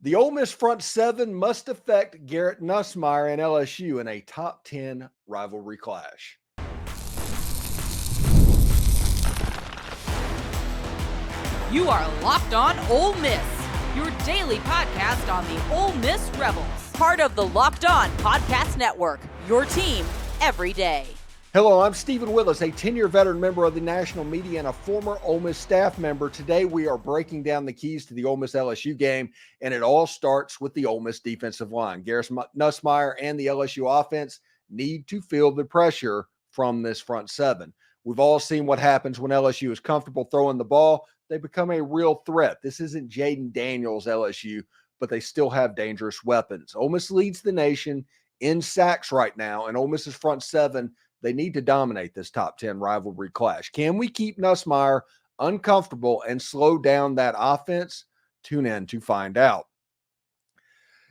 The Ole Miss front seven must affect Garrett Nussmeyer and LSU in a top 10 rivalry clash. You are Locked On Ole Miss, your daily podcast on the Ole Miss Rebels. Part of the Locked On Podcast Network, your team every day. Hello, I'm Steven Willis, a 10-year veteran member of the national media and a former Ole Miss staff member. Today, we are breaking down the keys to the Ole Miss LSU game, and it all starts with the Ole Miss defensive line. Garrett Nussmeyer and the LSU offense need to feel the pressure from this front seven. We've all seen what happens when LSU is comfortable throwing the ball. They become a real threat. This isn't Jaden Daniels LSU, but they still have dangerous weapons. Ole Miss leads the nation in sacks right now, and Ole Miss's front seven, they need to dominate this top 10 rivalry clash. Can we keep Nussmeier uncomfortable and slow down that offense? Tune in to find out.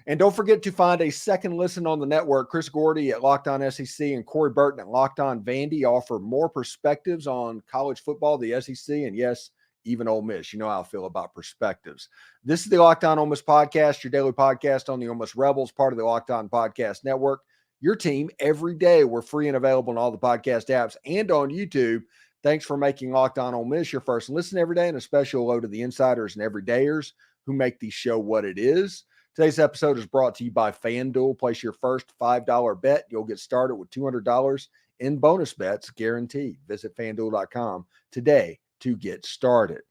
And don't forget to find a second listen on the network. Chris Gordy at Locked On SEC and Corey Burton at Locked On Vandy offer more perspectives on college football, the SEC, and yes, even Ole Miss. You know how I feel about perspectives. This is the Locked On Ole Miss podcast, your daily podcast on the Ole Miss Rebels, part of the Locked On Podcast Network. Your team every day. We're free and available in all the podcast apps and on YouTube. Thanks for making Locked On Ole Miss your first listen every day, and a special hello to the insiders and everydayers who make the show what it is. Today's episode is brought to you by FanDuel. Place your first $5 bet. You'll get started with $200 in bonus bets guaranteed. Visit FanDuel.com today to get started.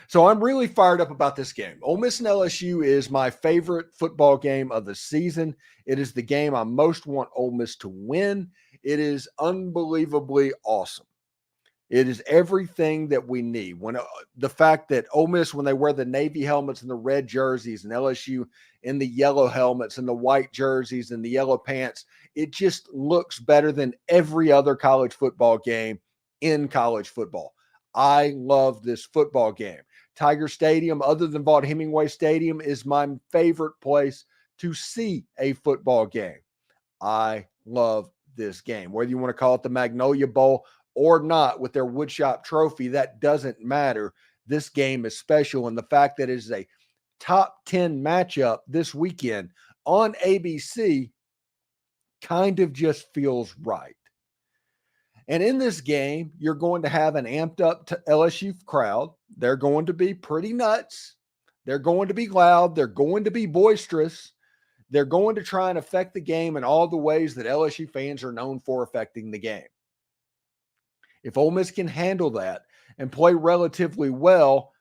So I'm really fired up about this game. Ole Miss and LSU is my favorite football game of the season. It is the game I most want Ole Miss to win. It is unbelievably awesome. It is everything that we need. When the fact that Ole Miss, when they wear the navy helmets and the red jerseys, and LSU in the yellow helmets and the white jerseys and the yellow pants, it just looks better than every other college football game in college football. I love this football game. Tiger Stadium, other than Vaught-Hemingway Stadium, is my favorite place to see a football game. I love this game. Whether you want to call it the Magnolia Bowl or not with their woodshop trophy, that doesn't matter. This game is special, and the fact that it is a top 10 matchup this weekend on ABC kind of just feels right. And in this game, you're going to have an amped up LSU crowd. They're going to be pretty nuts. They're going to be loud. They're going to be boisterous. They're going to try and affect the game in all the ways that LSU fans are known for affecting the game. If Ole Miss can handle that and play relatively well,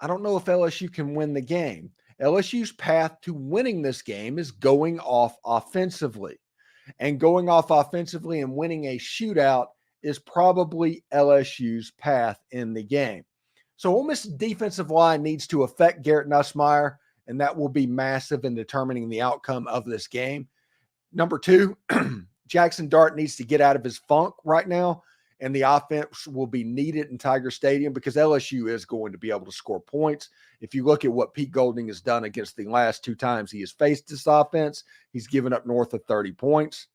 I don't know if LSU can win the game. LSU's path to winning this game is going off offensively. And going off offensively and winning a shootout is probably LSU's path in the game. So Ole Miss defensive line needs to affect Garrett Nussmeier, and that will be massive in determining the outcome of this game. Number two, Jaxson Dart needs to get out of his funk right now, and the offense will be needed in Tiger Stadium because LSU is going to be able to score points. If you look at what Pete Golding has done against the last two times he has faced this offense, he's given up north of 30 points.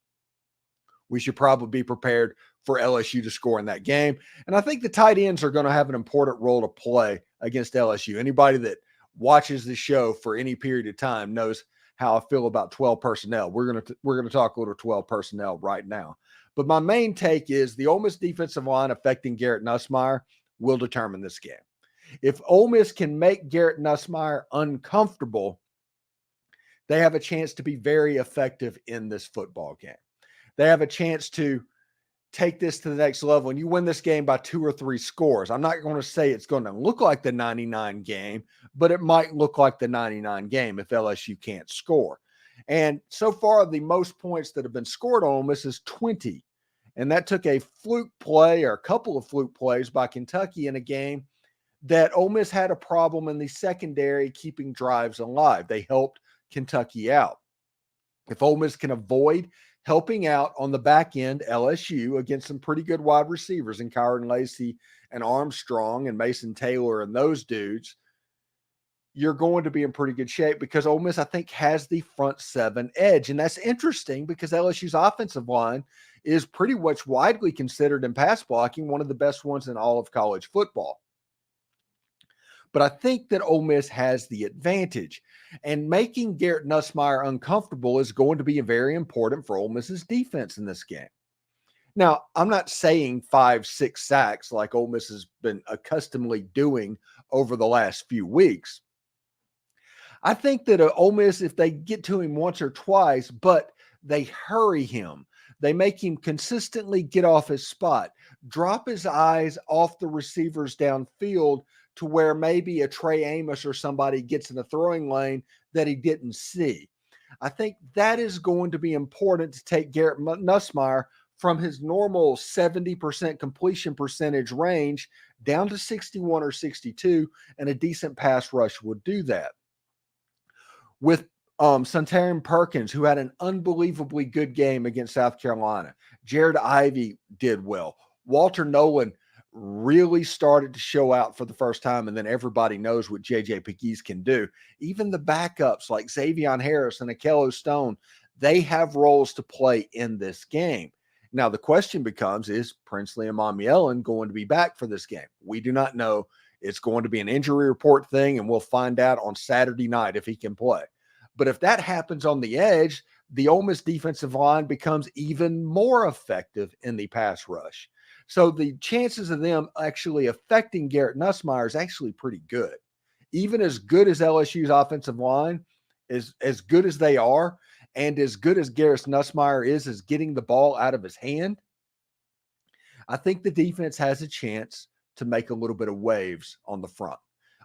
We should probably be prepared for LSU to score in that game. And I think the tight ends are going to have an important role to play against LSU. Anybody that watches the show for any period of time knows how I feel about 12 personnel. We're going to talk a little 12 personnel right now. But my main take is the Ole Miss defensive line affecting Garrett Nussmeier will determine this game. If Ole Miss can make Garrett Nussmeier uncomfortable, they have a chance to be very effective in this football game. They have a chance to take this to the next level, and you win this game by 2 or 3 scores. I'm not going to say it's going to look like the 99 game, but it might look like the 99 game if LSU can't score. And so far, the most points that have been scored on Ole Miss is 20. And that took a fluke play or a couple of fluke plays by Kentucky in a game that Ole Miss had a problem in the secondary keeping drives alive. They helped Kentucky out. If Ole Miss can avoid helping out on the back end LSU against some pretty good wide receivers in Kyron Lacey and Armstrong and Mason Taylor and those dudes, you're going to be in pretty good shape because Ole Miss, I think, has the front seven edge. And that's interesting because LSU's offensive line is pretty much widely considered in pass blocking one of the best ones in all of college football. But I think that Ole Miss has the advantage. And making Garrett Nussmeyer uncomfortable is going to be very important for Ole Miss's defense in this game. Now, I'm not saying 5-6 sacks like Ole Miss has been accustomedly doing over the last few weeks. I think that Ole Miss, if they get to him once or twice, but they hurry him, they make him consistently get off his spot, drop his eyes off the receivers downfield to where maybe a Trey Amos or somebody gets in the throwing lane that he didn't see. I think that is going to be important to take Garrett Nussmeyer from his normal 70% completion percentage range down to 61 or 62, and a decent pass rush would do that. With Suntarine Perkins, who had an unbelievably good game against South Carolina. Jared Ivey did well. Walter Nolan really started to show out for the first time, and then everybody knows what J.J. Pegues can do. Even the backups like Xavier Harris and Akello Stone, they have roles to play in this game. Now, the question becomes, is Princely Amamielin going to be back for this game? We do not know. It's going to be an injury report thing, and we'll find out on Saturday night if he can play. But if that happens on the edge, the Ole Miss defensive line becomes even more effective in the pass rush. So the chances of them actually affecting Garrett Nussmeyer is actually pretty good. Even as good as LSU's offensive line, is as good as they are, and as good as Garrett Nussmeyer is getting the ball out of his hand, I think the defense has a chance to make a little bit of waves on the front.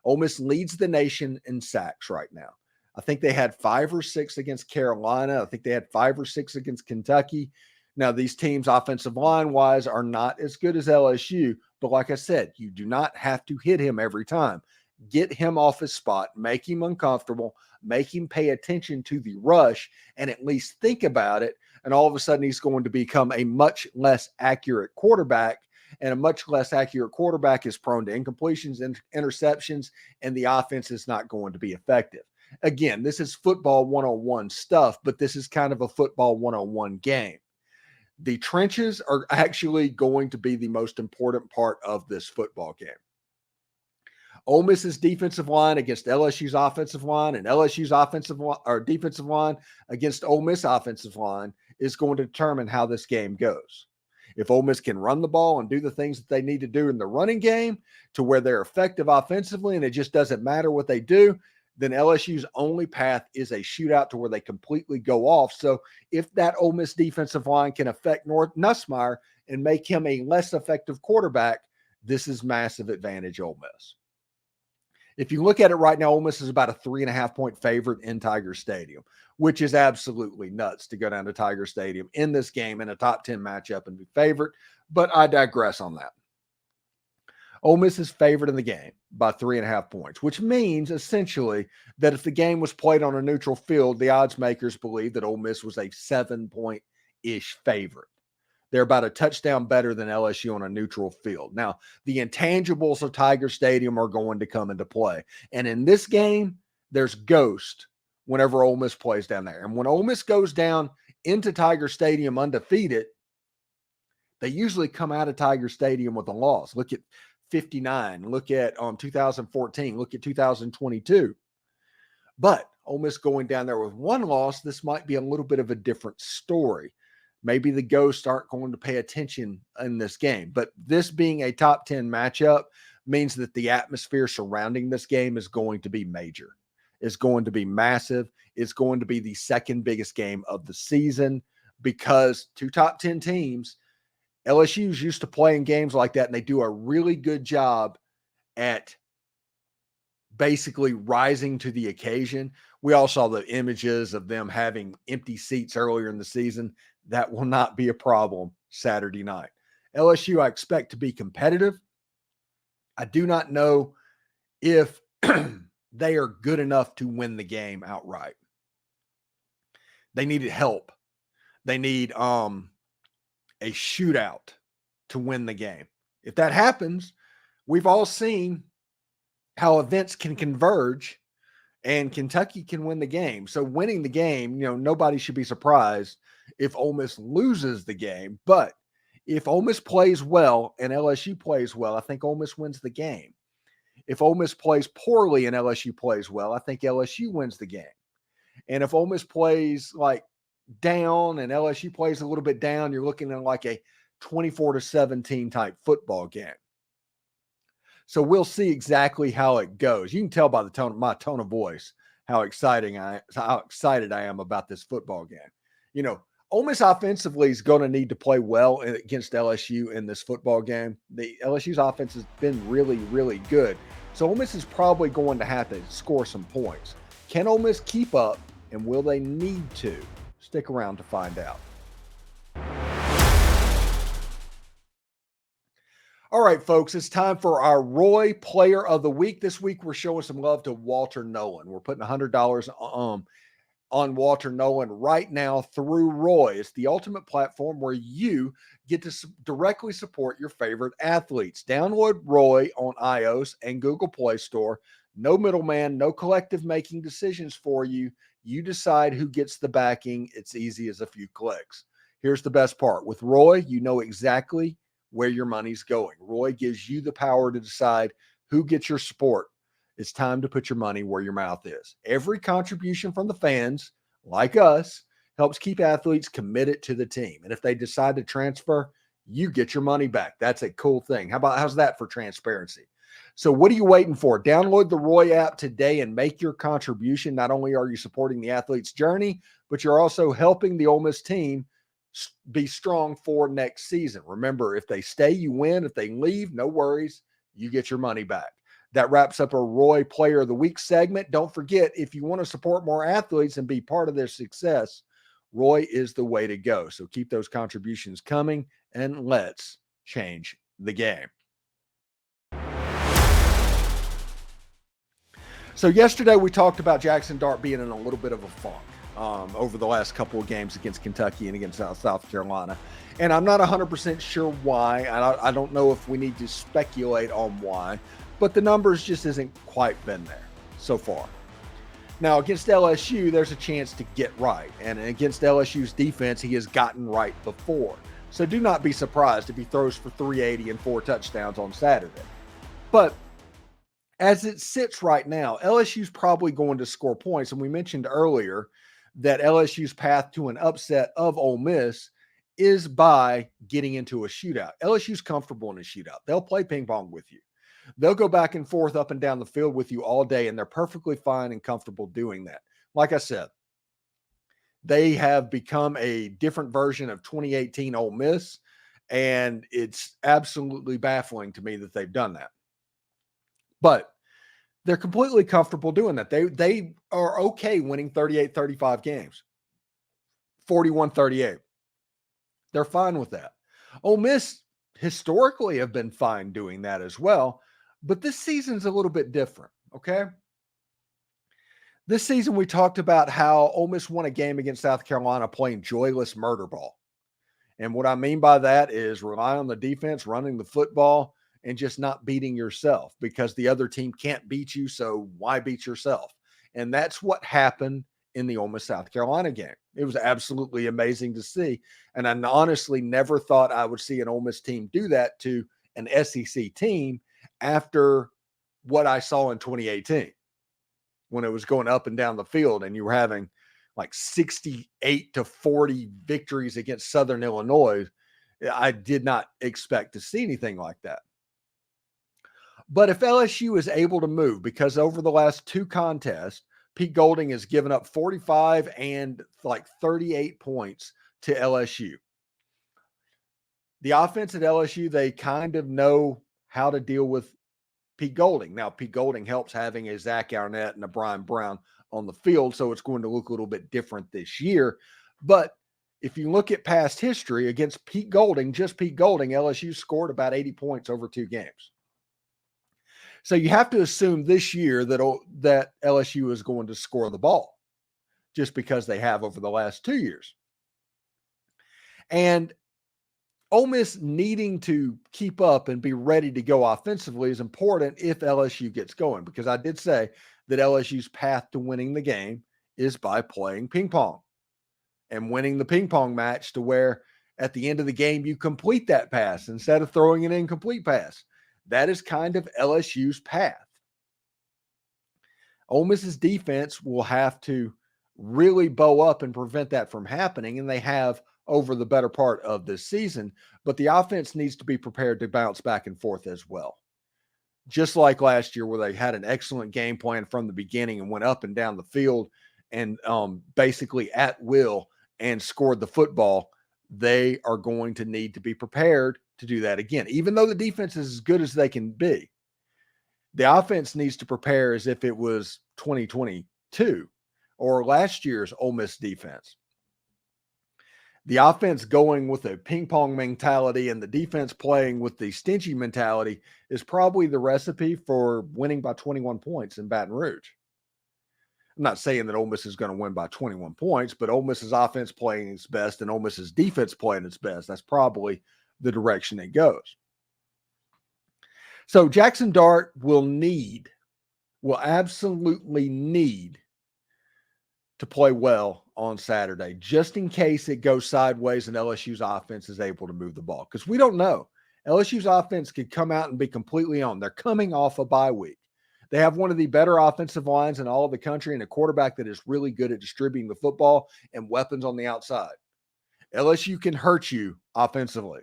Ole Miss leads the nation in sacks right now. I think they had 5 or 6 against Carolina. I think they had 5 or 6 against Kentucky. Now, these teams, offensive line-wise, are not as good as LSU. But like I said, you do not have to hit him every time. Get him off his spot, make him uncomfortable, make him pay attention to the rush, and at least think about it. And all of a sudden, he's going to become a much less accurate quarterback. And a much less accurate quarterback is prone to incompletions and interceptions, and the offense is not going to be effective. Again, this is football 101 stuff, but this is kind of a football 101 game. The trenches are actually going to be the most important part of this football game. Ole Miss's defensive line against LSU's offensive line, and LSU's offensive line or defensive line against Ole Miss offensive line is going to determine how this game goes. If Ole Miss can run the ball and do the things that they need to do in the running game to where they're effective offensively and it just doesn't matter what they do, then LSU's only path is a shootout to where they completely go off. So if that Ole Miss defensive line can affect Nussmeier and make him a less effective quarterback, this is massive advantage Ole Miss. If you look at it right now, Ole Miss is about a 3.5-point favorite in Tiger Stadium, which is absolutely nuts to go down to Tiger Stadium in this game in a top 10 matchup and be favorite. But I digress on that. Ole Miss is favored in the game by 3.5 points, which means essentially that if the game was played on a neutral field, the odds makers believe that Ole Miss was a 7-point-ish favorite. They're about a touchdown better than LSU on a neutral field. Now, the intangibles of Tiger Stadium are going to come into play. And in this game, there's ghost whenever Ole Miss plays down there. And when Ole Miss goes down into Tiger Stadium undefeated, they usually come out of Tiger Stadium with a loss. Look at 59. Look at 2014. Look at 2022. But Ole Miss going down there with one loss, this might be a little bit of a different story. Maybe the ghosts aren't going to pay attention in this game. But this being a top 10 matchup means that the atmosphere surrounding this game is going to be major. It's going to be massive. It's going to be the second biggest game of the season because two top 10 teams, LSU's used to playing games like that, and they do a really good job at basically rising to the occasion. We all saw the images of them having empty seats earlier in the season. That will not be a problem Saturday night. LSU, I expect to be competitive. I do not know if they are good enough to win the game outright. They needed help. They need a shootout to win the game. If that happens, we've all seen how events can converge and Kentucky can win the game. So winning the game, nobody should be surprised if Ole Miss loses the game. But if Ole Miss plays well and LSU plays well, I think Ole Miss wins the game. If Ole Miss plays poorly and LSU plays well, I think LSU wins the game. And if Ole Miss plays like down and LSU plays a little bit down, you're looking at like a 24-17 type football game. So we'll see exactly how it goes. You can tell by my tone of voice how excited I am about this football game. You know, Ole Miss offensively is going to need to play well against LSU in this football game. The LSU's offense has been really, really good. So Ole Miss is probably going to have to score some points. Can Ole Miss keep up, and will they need to? Stick around to find out. All right, folks, it's time for our Roy Player of the Week. This week, we're showing some love to Walter Nolen. We're putting $100 on Walter Nolen right now through Roy. It's the ultimate platform where you get to directly support your favorite athletes. Download Roy on iOS and Google Play Store. No middleman, no collective making decisions for you. You decide who gets the backing. It's easy as a few clicks. Here's the best part. With Roy, you know exactly where your money's going. Roy gives you the power to decide who gets your support. It's time to put your money where your mouth is. Every contribution from the fans, like us, helps keep athletes committed to the team. And if they decide to transfer, you get your money back. That's a cool thing. How's that for transparency? So what are you waiting for? Download the Roy app today and make your contribution. Not only are you supporting the athlete's journey, but you're also helping the Ole Miss team be strong for next season. Remember, if they stay, you win. If they leave, no worries. You get your money back. That wraps up our Roy Player of the Week segment. Don't forget, if you want to support more athletes and be part of their success, Roy is the way to go. So keep those contributions coming, and let's change the game. So yesterday we talked about Jaxson Dart being in a little bit of a funk over the last couple of games against Kentucky and against South Carolina. And I'm not 100% sure why. I don't know if we need to speculate on why, but the numbers just isn't quite been there so far. Now, against LSU, there's a chance to get right. And against LSU's defense, he has gotten right before. So do not be surprised if he throws for 380 and 4 touchdowns on Saturday. But as it sits right now, LSU's probably going to score points. And we mentioned earlier that LSU's path to an upset of Ole Miss is by getting into a shootout. LSU's comfortable in a shootout. They'll play ping pong with you. They'll go back and forth up and down the field with you all day, and they're perfectly fine and comfortable doing that. Like I said, they have become a different version of 2018 Ole Miss, and it's absolutely baffling to me that they've done that. But they're completely comfortable doing that. They are okay winning 38-35 games, 41-38. They're fine with that. Ole Miss historically have been fine doing that as well, but this season's a little bit different, okay? This season we talked about how Ole Miss won a game against South Carolina playing joyless murder ball. And what I mean by that is rely on the defense, running the football, and just not beating yourself because the other team can't beat you, so why beat yourself? And that's what happened in the Ole Miss South Carolina game. It was absolutely amazing to see. And I honestly never thought I would see an Ole Miss team do that to an SEC team after what I saw in 2018 when it was going up and down the field and you were having like 68-40 victories against Southern Illinois. I did not expect to see anything like that. But if LSU is able to move, because over the last 2 contests, Pete Golding has given up 45 and like 38 points to LSU. The offense at LSU, they kind of know how to deal with Pete Golding. Now, Pete Golding helps having a Zach Arnett and a Brian Brown on the field, so it's going to look a little bit different this year. But if you look at past history against Pete Golding, just Pete Golding, LSU scored about 80 points over 2 games. So you have to assume this year that LSU is going to score the ball just because they have over the last 2 years. And Ole Miss needing to keep up and be ready to go offensively is important if LSU gets going, because I did say that LSU's path to winning the game is by playing ping pong and winning the ping pong match to where at the end of the game you complete that pass instead of throwing an incomplete pass. That is kind of LSU's path. Ole Miss's defense will have to really bow up and prevent that from happening, and they have over the better part of this season. But the offense needs to be prepared to bounce back and forth as well. Just like last year, where they had an excellent game plan from the beginning and went up and down the field and basically at will and scored the football, they are going to need to be prepared to do that again. Even though the defense is as good as they can be, the offense needs to prepare as if it was 2022 or last year's Ole Miss defense. The offense going with a ping pong mentality and the defense playing with the stingy mentality is probably the recipe for winning by 21 points in Baton Rouge. I'm not saying that Ole Miss is going to win by 21 points, but Ole Miss's offense playing its best and Ole Miss's defense playing its best. That's probably the direction it goes. So Jaxson Dart will absolutely need to play well on Saturday, just in case it goes sideways and LSU's offense is able to move the ball. Because we don't know. LSU's offense could come out and be completely on. They're coming off a bye week. They have one of the better offensive lines in all of the country and a quarterback that is really good at distributing the football and weapons on the outside. LSU can hurt you offensively,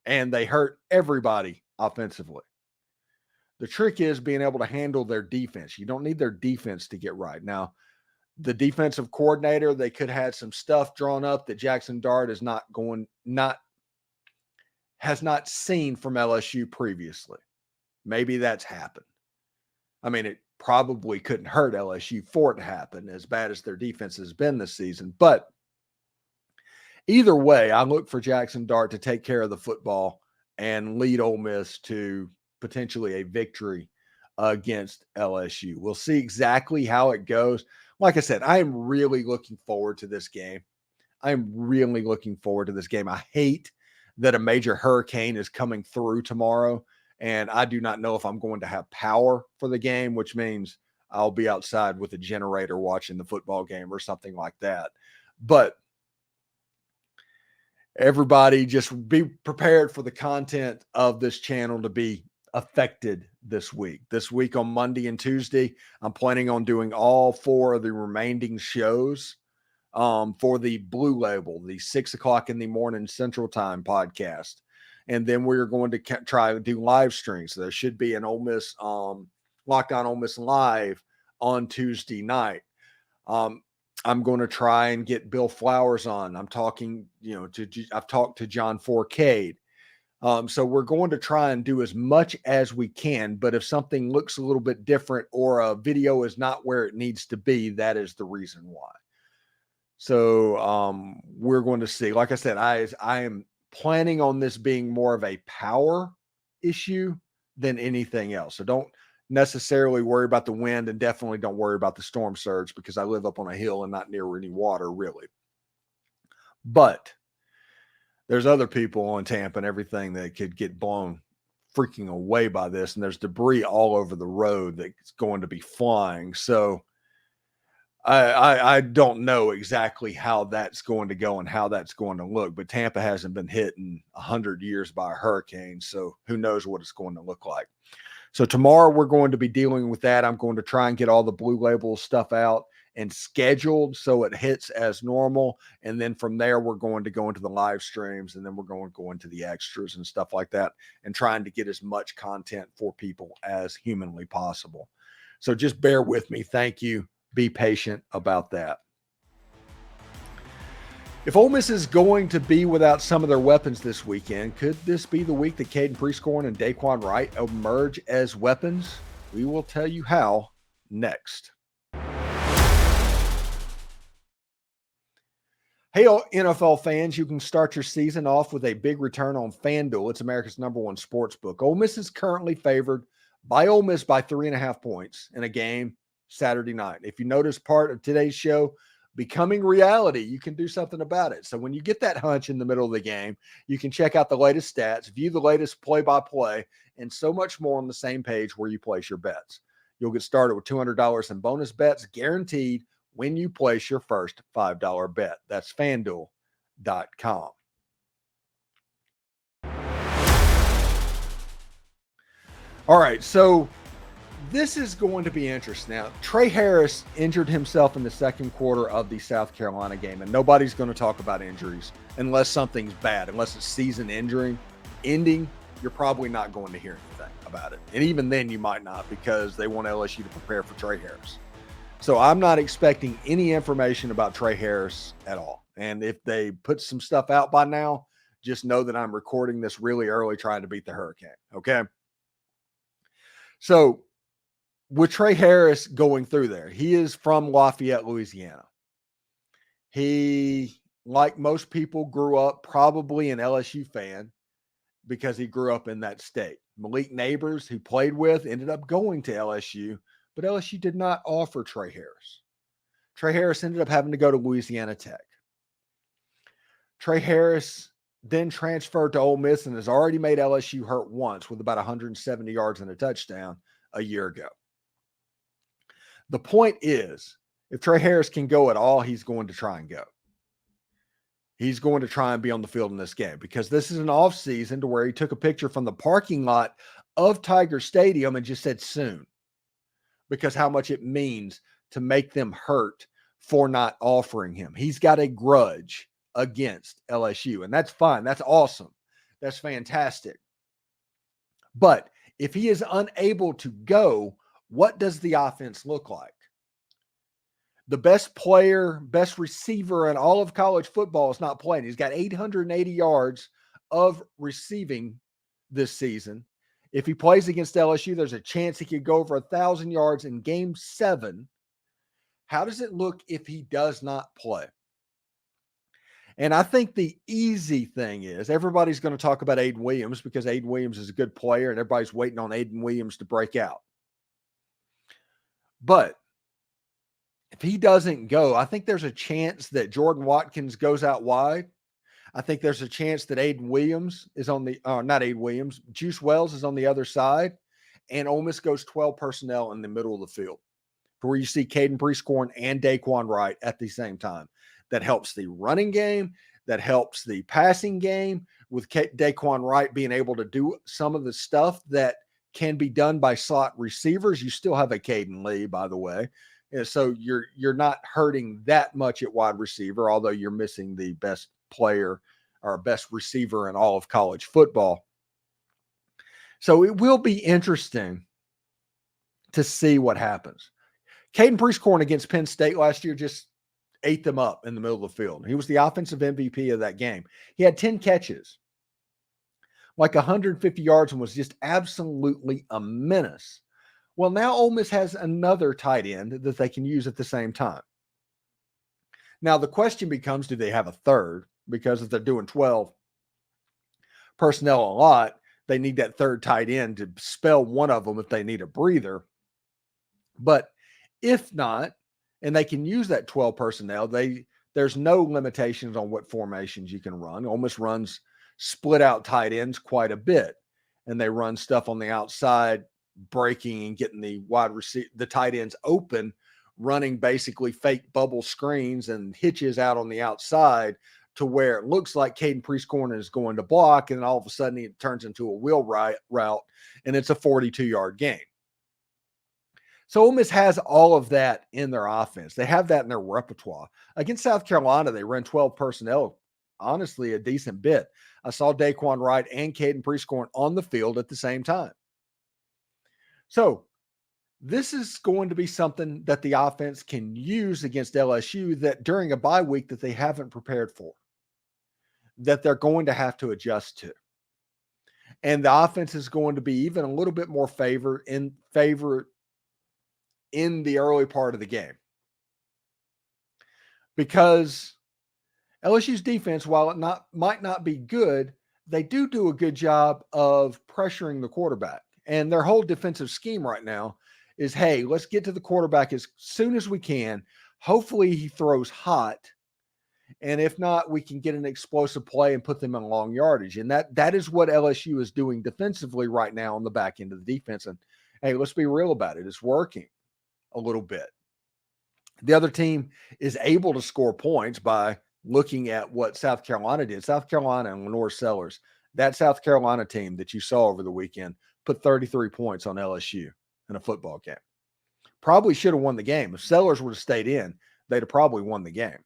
and they hurt everybody offensively. The trick is being able to handle their defense. You don't need their defense to get right. Now, the defensive coordinator, they could have some stuff drawn up that Jaxson Dart has not seen from LSU previously. Maybe that's happened. I mean, it probably couldn't hurt LSU for it to happen, as bad as their defense has been this season. But either way, I look for Jaxson Dart to take care of the football and lead Ole Miss to potentially a victory against LSU. We'll see exactly how it goes. Like I said, I am really looking forward to this game. I hate that a major hurricane is coming through tomorrow, and I do not know if I'm going to have power for the game, which means I'll be outside with a generator watching the football game or something like that. But everybody just be prepared for the content of this channel to be affected this week. This week on Monday and Tuesday, I'm planning on doing all 4 of the remaining shows for the Blue Label, the 6 o'clock in the morning Central Time podcast. And then we're going to try to do live streams. So there should be an Ole Miss, Locked On Ole Miss Live on Tuesday night. I'm going to try and get Bill Flowers on. I'm talking, I've talked to John Forcade. So we're going to try and do as much as we can, but if something looks a little bit different or a video is not where it needs to be, that is the reason why. So we're going to see. Like I said, I am planning on this being more of a power issue than anything else. So don't necessarily worry about the wind, and definitely don't worry about the storm surge, because I live up on a hill and not near any water really. But there's other people on Tampa and everything that could get blown freaking away by this. And there's debris all over the road that's going to be flying. So I don't know exactly how that's going to go and how that's going to look, but Tampa hasn't been hit in 100 years by a hurricane. So who knows what it's going to look like. So tomorrow we're going to be dealing with that. I'm going to try and get all the Blue Label stuff out and scheduled so it hits as normal. And then from there, we're going to go into the live streams, and then we're going to go into the extras and stuff like that, and trying to get as much content for people as humanly possible. So just bear with me. Thank you. Be patient about that. If Ole Miss is going to be without some of their weapons this weekend, could this be the week that Caden, Prieskorn, and Dae'Quan Wright emerge as weapons? We will tell you how next. Hey, NFL fans, you can start your season off with a big return on FanDuel. It's America's #1 sports book. Ole Miss is currently favored by Ole Miss by 3.5 points in a game Saturday night. If you notice part of today's show becoming reality, you can do something about it. So when you get that hunch in the middle of the game, you can check out the latest stats, view the latest play-by-play, and so much more on the same page where you place your bets. You'll get started with $200 in bonus bets guaranteed when you place your first $5 bet. That's FanDuel.com. All right, so This is going to be interesting. Now, Tre Harris injured himself in the second quarter of the South Carolina game, and nobody's going to talk about injuries unless something's bad. Unless it's season ending, you're probably not going to hear anything about it. And even then, you might not, because they want LSU to prepare for Tre Harris. So I'm not expecting any information about Tre Harris at all. And if they put some stuff out by now, just know that I'm recording this really early trying to beat the Hurricane. Okay. So with Tre Harris going through there, he is from Lafayette, Louisiana. He, like most people, grew up probably an LSU fan because he grew up in that state. Malik Neighbors, who played with, ended up going to LSU, but LSU did not offer Tre Harris. Tre Harris ended up having to go to Louisiana Tech. Tre Harris then transferred to Ole Miss and has already made LSU hurt once with about 170 yards and a touchdown a year ago. The point is, if Tre Harris can go at all, he's going to try and go. He's going to try and be on the field in this game, because this is an off season to where he took a picture from the parking lot of Tiger Stadium and just said soon, because how much it means to make them hurt for not offering him. He's got a grudge against LSU, and that's fine. That's awesome. That's fantastic. But if he is unable to go, what does the offense look like? The best player, best receiver in all of college football is not playing. He's got 880 yards of receiving this season. If he plays against LSU, there's a chance he could go over 1,000 yards in game 7. How does it look if he does not play? And I think the easy thing is, everybody's going to talk about Aiden Williams because Aiden Williams is a good player and everybody's waiting on Aiden Williams to break out. But if he doesn't go, I think there's a chance that Jordan Watkins goes out wide. I think there's a chance that Aiden Williams is on the, not Aiden Williams, Juice Wells is on the other side, and Ole Miss goes 12 personnel in the middle of the field, where you see Caden Prieskorn and Dae'Quan Wright at the same time. That helps the running game. That helps the passing game, with Dae'Quan Wright being able to do some of the stuff that can be done by slot receivers. You still have a Caden Lee, by the way. And so you're not hurting that much at wide receiver, although you're missing the best player or best receiver in all of college football. So it will be interesting to see what happens. Caden Prieskorn against Penn State last year just ate them up in the middle of the field. He was the offensive MVP of that game. He had 10 catches, like 150 yards, and was just absolutely a menace. Well, now Ole Miss has another tight end that they can use at the same time. Now, the question becomes, do they have a third? Because if they're doing 12 personnel a lot, they need that third tight end to spell one of them if they need a breather. But if not, and they can use that 12 personnel, there's no limitations on what formations you can run. Ole Miss runs split out tight ends quite a bit, and they run stuff on the outside, breaking and getting the tight ends open, running basically fake bubble screens and hitches out on the outside to where it looks like Caden Prieskorn is going to block, and then all of a sudden it turns into a wheel route, and it's a 42-yard gain. So Ole Miss has all of that in their offense. They have that in their repertoire. Against South Carolina, they ran 12 personnel, honestly, a decent bit. I saw Dae'Quan Wright and Caden Prieskorn on the field at the same time. So this is going to be something that the offense can use against LSU, that during a bye week that they haven't prepared for, that they're going to have to adjust to. And the offense is going to be even a little bit more favored in the early part of the game, because LSU's defense, while it might not be good, they do a good job of pressuring the quarterback. And their whole defensive scheme right now is, hey, let's get to the quarterback as soon as we can. Hopefully he throws hot. And if not, we can get an explosive play and put them in long yardage. And that is what LSU is doing defensively right now on the back end of the defense. And hey, let's be real about it. It's working a little bit. The other team is able to score points by looking at what South Carolina did. South Carolina and Lenore Sellers, that South Carolina team that you saw over the weekend, put 33 points on LSU. in a football game. Probably should have won the game. If Sellers would have stayed in, they'd have probably won the game.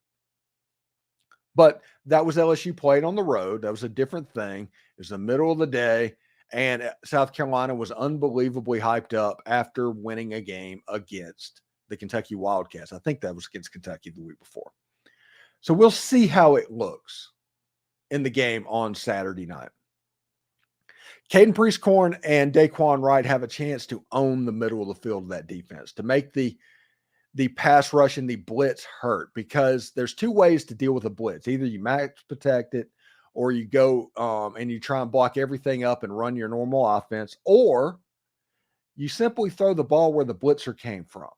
But that was LSU playing on the road. That was a different thing. It was the middle of the day, and South Carolina was unbelievably hyped up after winning a game against the Kentucky Wildcats. I think that was against Kentucky the week before. So we'll see how it looks in the game on Saturday night. Caden Prieskorn and Dae'Quan Wright have a chance to own the middle of the field of that defense, to make the pass rush and the blitz hurt, because there's two ways to deal with a blitz. Either you max protect it, or you go and you try and block everything up and run your normal offense, or you simply throw the ball where the blitzer came from.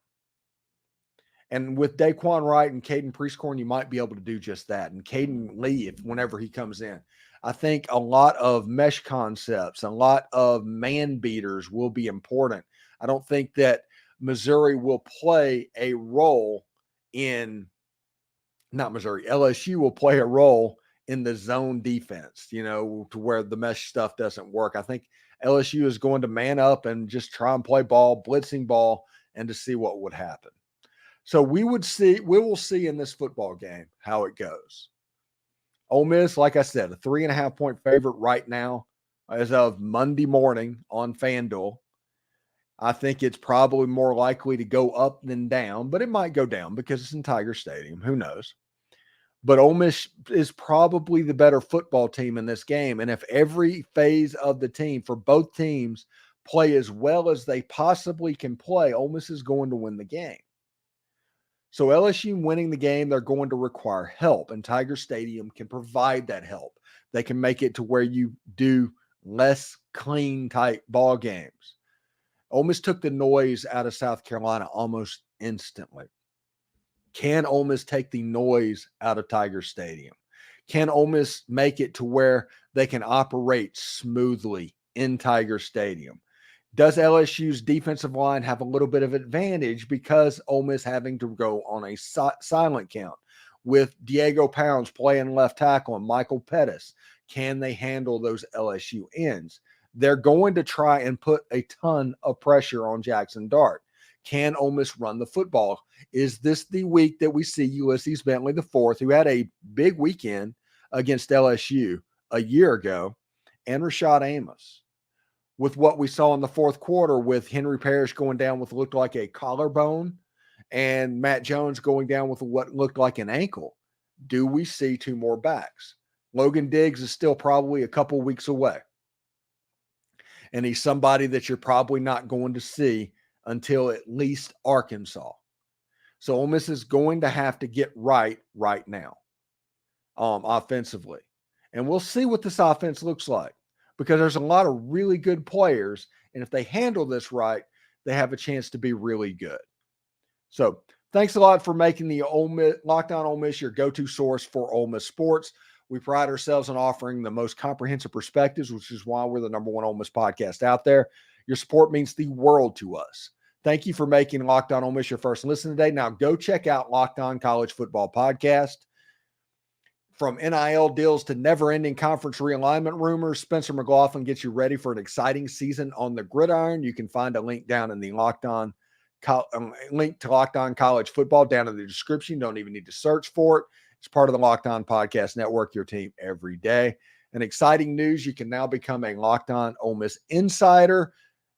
And with Dae'Quan Wright and Caden Prieskorn, you might be able to do just that. And Caden Lee, whenever he comes in, I think a lot of mesh concepts, a lot of man beaters will be important. I don't think that Missouri will play a role in, not Missouri, LSU will play a role in the zone defense, to where the mesh stuff doesn't work. I think LSU is going to man up and just try and play ball, blitzing ball, and to see what would happen. So we will see in this football game how it goes. Ole Miss, like I said, a 3.5-point favorite right now as of Monday morning on FanDuel. I think it's probably more likely to go up than down, but it might go down because it's in Tiger Stadium. Who knows? But Ole Miss is probably the better football team in this game. And if every phase of the team for both teams play as well as they possibly can play, Ole Miss is going to win the game. So LSU winning the game, they're going to require help, and Tiger Stadium can provide that help. They can make it to where you do less clean type ball games. Ole Miss took the noise out of South Carolina almost instantly. Can Ole Miss take the noise out of Tiger Stadium? Can Ole Miss make it to where they can operate smoothly in Tiger Stadium? Does LSU's defensive line have a little bit of advantage because Ole Miss having to go on a silent count with Diego Pounds playing left tackle and Michael Pettis? Can they handle those LSU ends? They're going to try and put a ton of pressure on Jaxson Dart. Can Ole Miss run the football? Is this the week that we see Ulysses Bentley IV, who had a big weekend against LSU a year ago, and Rashad Amos? With what we saw in the fourth quarter with Henry Parrish going down with what looked like a collarbone and Matt Jones going down with what looked like an ankle, do we see two more backs? Logan Diggs is still probably a couple weeks away. And he's somebody that you're probably not going to see until at least Arkansas. So Ole Miss is going to have to get right now offensively. And we'll see what this offense looks like, because there's a lot of really good players, and if they handle this right, they have a chance to be really good. So thanks a lot for making the Locked On Ole Miss your go-to source for Ole Miss sports. We pride ourselves on offering the most comprehensive perspectives, which is why we're the number one Ole Miss podcast out there. Your support means the world to us. Thank you for making Locked On Ole Miss your first listen today. Now go check out Locked On College Football Podcast. From NIL deals to never-ending conference realignment rumors, Spencer McLaughlin gets you ready for an exciting season on the gridiron. You can find a link down in the link to Locked On College Football down in the description. You don't even need to search for it. It's part of the Locked On Podcast Network, your team every day. And exciting news, you can now become a Locked On Ole Miss insider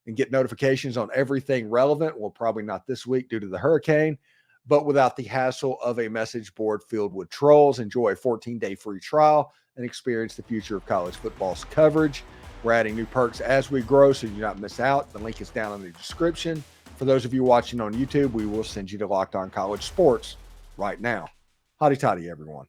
and get notifications on everything relevant. Well, probably not this week due to the hurricane, but without the hassle of a message board filled with trolls. Enjoy a 14-day free trial and experience the future of college football's coverage. We're adding new perks as we grow, so you do not miss out. The link is down in the description. For those of you watching on YouTube, we will send you to Locked On College Sports right now. Hotty toddy, everyone.